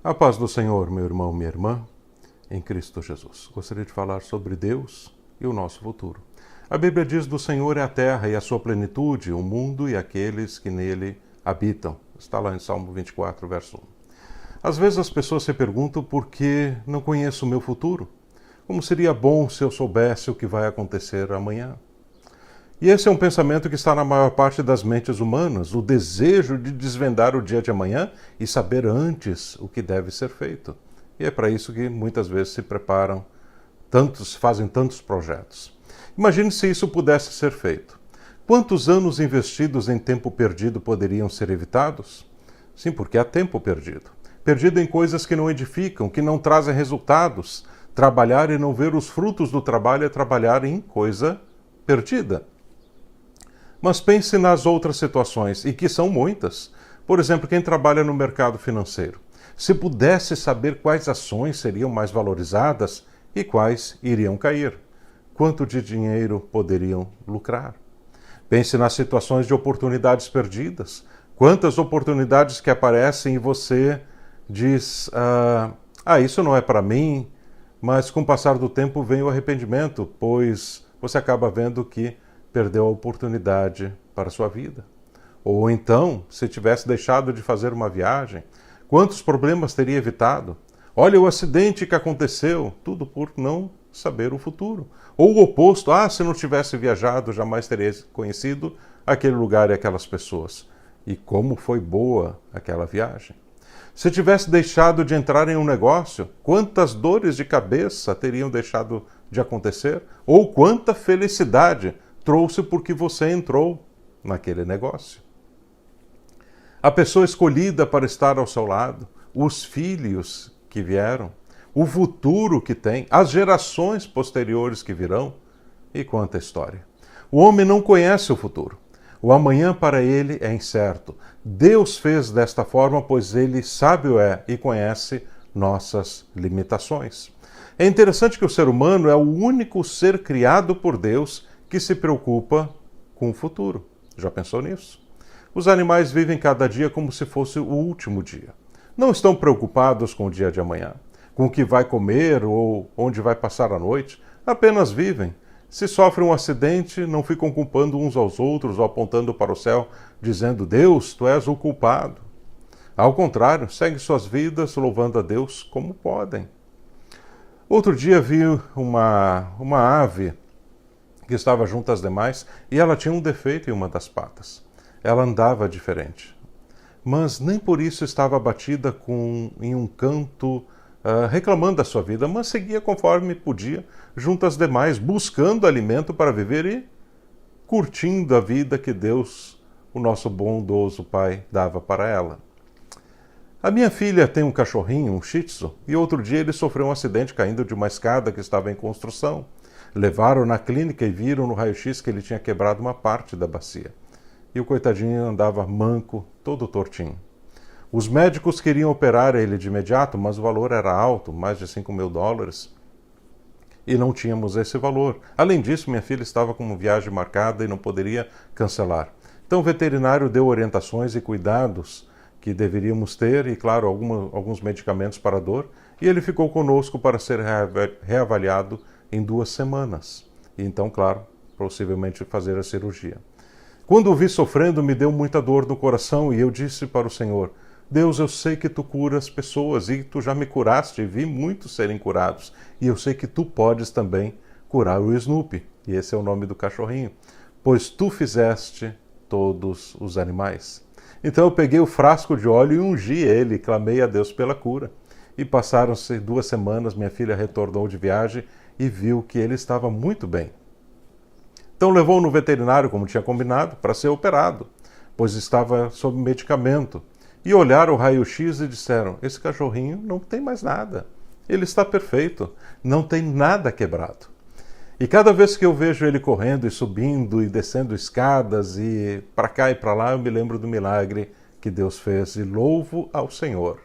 A paz do Senhor, meu irmão, minha irmã, em Cristo Jesus. Gostaria de falar sobre Deus e o nosso futuro. A Bíblia diz: do Senhor é a terra e a sua plenitude, o mundo e aqueles que nele habitam. Está lá em Salmo 24, verso 1. Às vezes as pessoas se perguntam por que não conheço o meu futuro. Como seria bom se eu soubesse o que vai acontecer amanhã? E esse é um pensamento que está na maior parte das mentes humanas, o desejo de desvendar o dia de amanhã e saber antes o que deve ser feito. E é para isso que muitas vezes se preparam fazem tantos projetos. Imagine se isso pudesse ser feito. Quantos anos investidos em tempo perdido poderiam ser evitados? Sim, porque há tempo perdido. Perdido em coisas que não edificam, que não trazem resultados. Trabalhar e não ver os frutos do trabalho é trabalhar em coisa perdida. Mas pense nas outras situações, e que são muitas. Por exemplo, quem trabalha no mercado financeiro. Se pudesse saber quais ações seriam mais valorizadas e quais iriam cair, quanto de dinheiro poderiam lucrar? Pense nas situações de oportunidades perdidas. Quantas oportunidades que aparecem e você diz, isso não é para mim, mas com o passar do tempo vem o arrependimento, pois você acaba vendo que perdeu a oportunidade para a sua vida. Ou então, se tivesse deixado de fazer uma viagem, quantos problemas teria evitado? Olha o acidente que aconteceu, tudo por não saber o futuro. Ou o oposto, se não tivesse viajado, jamais teria conhecido aquele lugar e aquelas pessoas. E como foi boa aquela viagem. Se tivesse deixado de entrar em um negócio, quantas dores de cabeça teriam deixado de acontecer? Ou quanta felicidade trouxe porque você entrou naquele negócio. A pessoa escolhida para estar ao seu lado, os filhos que vieram, o futuro que tem, as gerações posteriores que virão, e quanta história. O homem não conhece o futuro. O amanhã para ele é incerto. Deus fez desta forma, pois ele sábio é e conhece nossas limitações. É interessante que o ser humano é o único ser criado por Deus que se preocupa com o futuro. Já pensou nisso? Os animais vivem cada dia como se fosse o último dia. Não estão preocupados com o dia de amanhã, com o que vai comer ou onde vai passar a noite. Apenas vivem. Se sofrem um acidente, não ficam culpando uns aos outros ou apontando para o céu, dizendo: Deus, tu és o culpado. Ao contrário, seguem suas vidas louvando a Deus como podem. Outro dia vi uma ave que estava junto às demais, e ela tinha um defeito em uma das patas. Ela andava diferente. Mas nem por isso estava abatida em um canto, reclamando da sua vida, mas seguia conforme podia, junto às demais, buscando alimento para viver e curtindo a vida que Deus, o nosso bondoso Pai, dava para ela. A minha filha tem um cachorrinho, um Shih Tzu, e outro dia ele sofreu um acidente caindo de uma escada que estava em construção. Levaram na clínica e viram no raio-x que ele tinha quebrado uma parte da bacia. E o coitadinho andava manco, todo tortinho. Os médicos queriam operar ele de imediato, mas o valor era alto, mais de $5.000. E não tínhamos esse valor. Além disso, minha filha estava com uma viagem marcada e não poderia cancelar. Então o veterinário deu orientações e cuidados que deveríamos ter e, claro, alguns medicamentos para a dor. E ele ficou conosco para ser reavaliado em 2 semanas. E então, claro, possivelmente fazer a cirurgia. Quando o vi sofrendo, me deu muita dor no coração e eu disse para o Senhor: Deus, eu sei que tu curas pessoas e tu já me curaste e vi muitos serem curados. E eu sei que tu podes também curar o Snoopy, e esse é o nome do cachorrinho, pois tu fizeste todos os animais. Então eu peguei o frasco de óleo e ungi ele, e clamei a Deus pela cura. E passaram-se 2 semanas, minha filha retornou de viagem e viu que ele estava muito bem. Então levou no veterinário, como tinha combinado, para ser operado, pois estava sob medicamento. E olharam o raio-x e disseram: esse cachorrinho não tem mais nada. Ele está perfeito, não tem nada quebrado. E cada vez que eu vejo ele correndo e subindo e descendo escadas e para cá e para lá, eu me lembro do milagre que Deus fez e louvo ao Senhor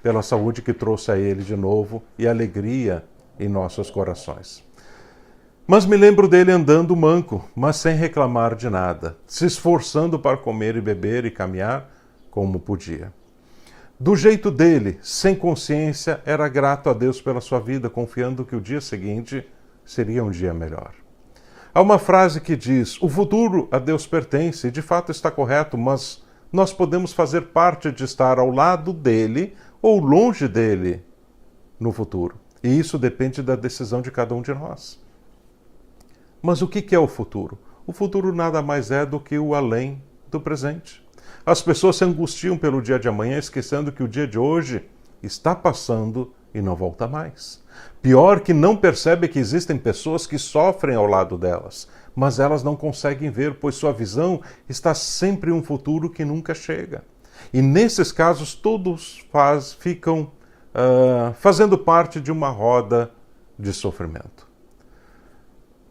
pela saúde que trouxe a ele de novo e alegria em nossos corações. Mas me lembro dele andando manco, mas sem reclamar de nada, se esforçando para comer e beber e caminhar como podia. do jeito dele, sem consciência, era grato a Deus pela sua vida, confiando que o dia seguinte seria um dia melhor. Há uma frase que diz: o futuro a Deus pertence, e de fato está correto, mas nós podemos fazer parte de estar ao lado dele ou longe dele no futuro. E isso depende da decisão de cada um de nós. Mas o que é o futuro? O futuro nada mais é do que o além do presente. As pessoas se angustiam pelo dia de amanhã, esquecendo que o dia de hoje está passando e não volta mais. Pior que não percebe que existem pessoas que sofrem ao lado delas, mas elas não conseguem ver, pois sua visão está sempre em um futuro que nunca chega. E nesses casos todos ficam fazendo parte de uma roda de sofrimento.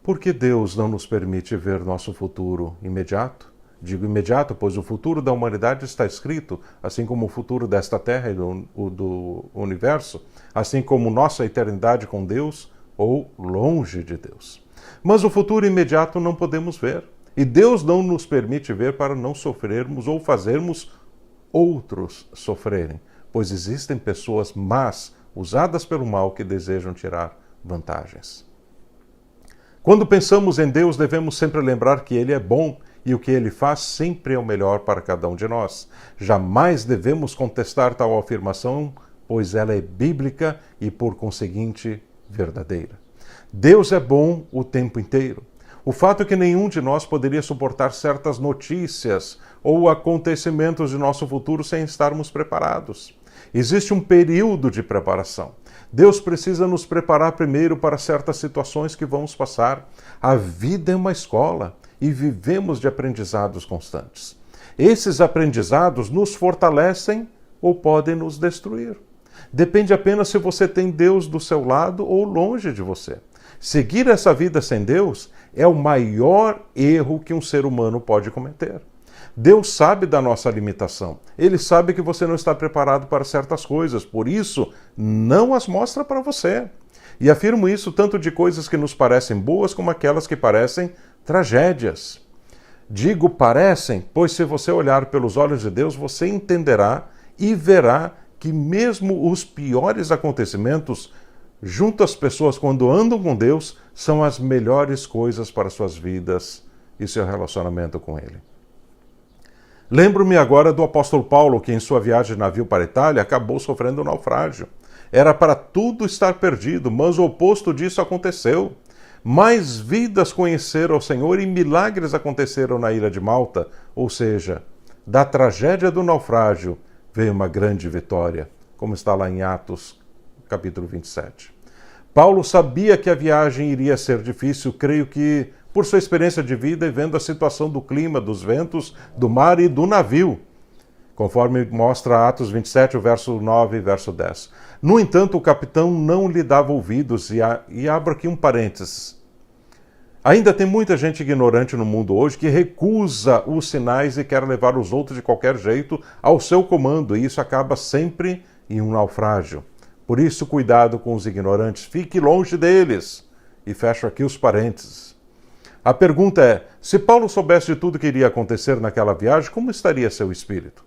Por que Deus não nos permite ver nosso futuro imediato? Digo imediato, pois o futuro da humanidade está escrito, assim como o futuro desta terra e do universo, assim como nossa eternidade com Deus ou longe de Deus. Mas o futuro imediato não podemos ver. E Deus não nos permite ver para não sofrermos ou fazermos outros sofrerem, pois existem pessoas más, usadas pelo mal, que desejam tirar vantagens. Quando pensamos em Deus, devemos sempre lembrar que Ele é bom e o que Ele faz sempre é o melhor para cada um de nós. Jamais devemos contestar tal afirmação, pois ela é bíblica e, por conseguinte, verdadeira. Deus é bom o tempo inteiro. O fato é que nenhum de nós poderia suportar certas notícias ou acontecimentos de nosso futuro sem estarmos preparados. Existe um período de preparação. Deus precisa nos preparar primeiro para certas situações que vamos passar. A vida é uma escola e vivemos de aprendizados constantes. Esses aprendizados nos fortalecem ou podem nos destruir. Depende apenas se você tem Deus do seu lado ou longe de você. Seguir essa vida sem Deus é o maior erro que um ser humano pode cometer. Deus sabe da nossa limitação. Ele sabe que você não está preparado para certas coisas, por isso não as mostra para você. E afirmo isso tanto de coisas que nos parecem boas como aquelas que parecem tragédias. Digo parecem, pois se você olhar pelos olhos de Deus, você entenderá e verá que mesmo os piores acontecimentos, junto às pessoas quando andam com Deus, são as melhores coisas para suas vidas e seu relacionamento com Ele. Lembro-me agora do apóstolo Paulo, que em sua viagem de navio para a Itália acabou sofrendo um naufrágio. Era para tudo estar perdido, mas o oposto disso aconteceu. Mais vidas conheceram o Senhor e milagres aconteceram na ilha de Malta, ou seja, da tragédia do naufrágio veio uma grande vitória, como está lá em Atos, capítulo 27. Paulo sabia que a viagem iria ser difícil, creio que por sua experiência de vida e vendo a situação do clima, dos ventos, do mar e do navio, conforme mostra Atos 27, o verso 9 e verso 10. No entanto, o capitão não lhe dava ouvidos, e abro aqui um parênteses. Ainda tem muita gente ignorante no mundo hoje que recusa os sinais e quer levar os outros de qualquer jeito ao seu comando, e isso acaba sempre em um naufrágio. Por isso, cuidado com os ignorantes, fique longe deles. E fecho aqui os parênteses. A pergunta é, se Paulo soubesse de tudo que iria acontecer naquela viagem, como estaria seu espírito?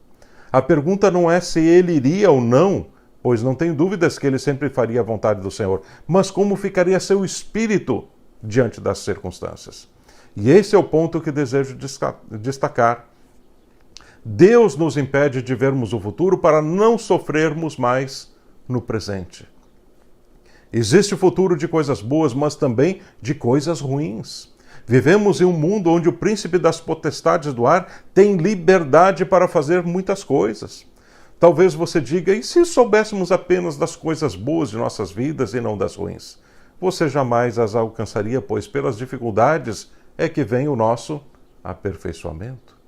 A pergunta não é se ele iria ou não, pois não tenho dúvidas que ele sempre faria a vontade do Senhor, mas como ficaria seu espírito diante das circunstâncias. E esse é o ponto que desejo destacar. Deus nos impede de vermos o futuro para não sofrermos mais no presente. Existe o futuro de coisas boas, mas também de coisas ruins. Vivemos em um mundo onde o príncipe das potestades do ar tem liberdade para fazer muitas coisas. Talvez você diga, e se soubéssemos apenas das coisas boas de nossas vidas e não das ruins? Você jamais as alcançaria, pois pelas dificuldades é que vem o nosso aperfeiçoamento.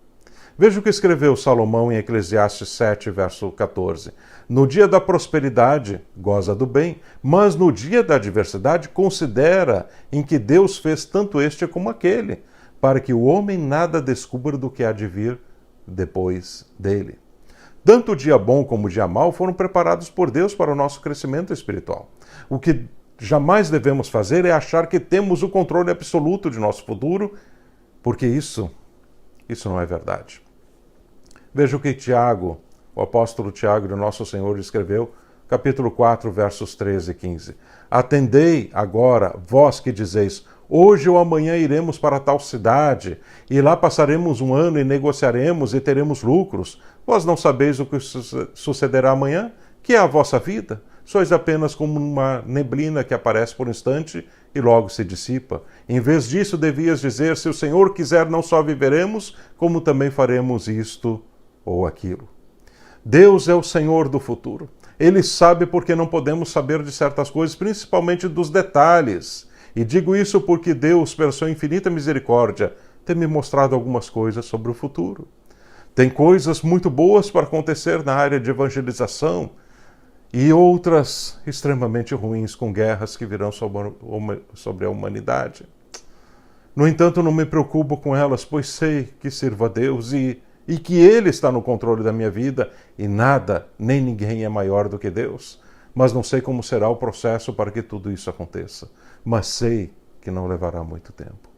Veja o que escreveu Salomão em Eclesiastes 7, verso 14. No dia da prosperidade, goza do bem, mas no dia da adversidade, considera em que Deus fez tanto este como aquele, para que o homem nada descubra do que há de vir depois dele. Tanto o dia bom como o dia mau foram preparados por Deus para o nosso crescimento espiritual. O que jamais devemos fazer é achar que temos o controle absoluto de nosso futuro, porque isso não é verdade. Veja o que o apóstolo Tiago de Nosso Senhor escreveu, capítulo 4, versos 13 e 15. Atendei agora, vós que dizeis, hoje ou amanhã iremos para tal cidade, e lá passaremos um ano e negociaremos e teremos lucros. Vós não sabeis o que sucederá amanhã? Que é a vossa vida? Sois apenas como uma neblina que aparece por um instante e logo se dissipa. Em vez disso, devias dizer, se o Senhor quiser, não só viveremos, como também faremos isto ou aquilo. Deus é o Senhor do futuro. Ele sabe porque não podemos saber de certas coisas, principalmente dos detalhes. E digo isso porque Deus, pela sua infinita misericórdia, tem me mostrado algumas coisas sobre o futuro. Tem coisas muito boas para acontecer na área de evangelização e outras extremamente ruins, com guerras que virão sobre a humanidade. No entanto, não me preocupo com elas, pois sei que sirvo a Deus e que Ele está no controle da minha vida e nada, nem ninguém é maior do que Deus. Mas não sei como será o processo para que tudo isso aconteça. Mas sei que não levará muito tempo.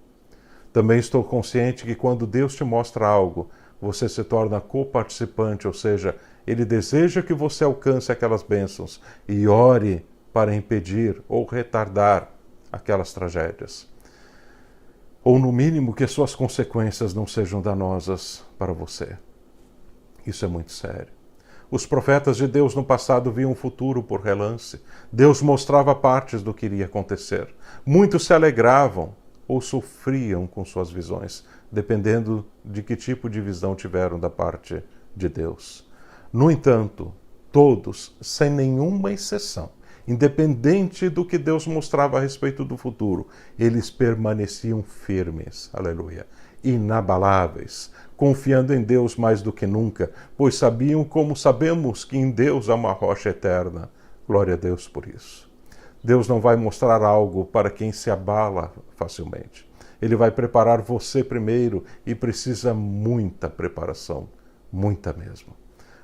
Também estou consciente que quando Deus te mostra algo, você se torna coparticipante, ou seja, Ele deseja que você alcance aquelas bênçãos e ore para impedir ou retardar aquelas tragédias. Ou, no mínimo, que suas consequências não sejam danosas para você. Isso é muito sério. Os profetas de Deus no passado viam o futuro por relance. Deus mostrava partes do que iria acontecer. Muitos se alegravam ou sofriam com suas visões, dependendo de que tipo de visão tiveram da parte de Deus. No entanto, todos, sem nenhuma exceção, independente do que Deus mostrava a respeito do futuro, eles permaneciam firmes, aleluia, inabaláveis, confiando em Deus mais do que nunca, pois sabiam como sabemos que em Deus há uma rocha eterna. Glória a Deus por isso. Deus não vai mostrar algo para quem se abala facilmente. Ele vai preparar você primeiro e precisa muita preparação, muita mesmo.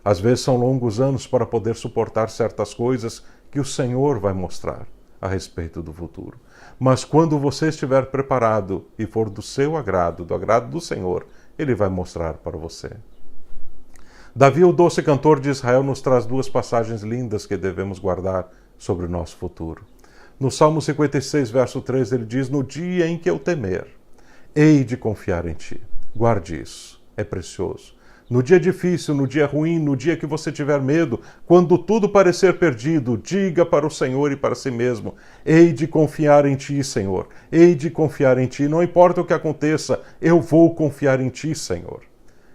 Às vezes são longos anos para poder suportar certas coisas que o Senhor vai mostrar a respeito do futuro. Mas quando você estiver preparado e for do seu agrado, do agrado do Senhor, Ele vai mostrar para você. Davi, o doce cantor de Israel, nos traz duas passagens lindas que devemos guardar sobre o nosso futuro. No Salmo 56, verso 3, ele diz, no dia em que eu temer, hei de confiar em ti. Guarde isso, é precioso. No dia difícil, no dia ruim, no dia que você tiver medo, quando tudo parecer perdido, diga para o Senhor e para si mesmo, hei de confiar em ti, Senhor, hei de confiar em ti, não importa o que aconteça, eu vou confiar em ti, Senhor.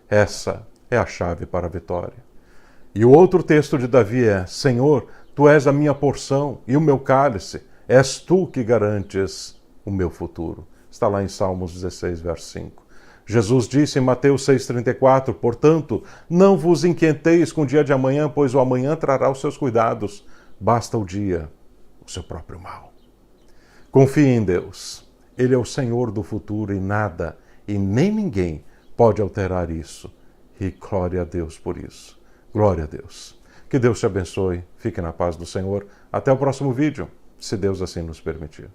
Essa é a chave para a vitória. E o outro texto de Davi é, Senhor, tu és a minha porção e o meu cálice, és tu que garantes o meu futuro. Está lá em Salmos 16, verso 5. Jesus disse em Mateus 6,34, portanto, não vos inquieteis com o dia de amanhã, pois o amanhã trará os seus cuidados. Basta o dia, o seu próprio mal. Confie em Deus. Ele é o Senhor do futuro e nada, e nem ninguém pode alterar isso. E glória a Deus por isso. Glória a Deus. Que Deus te abençoe. Fique na paz do Senhor. Até o próximo vídeo, se Deus assim nos permitir.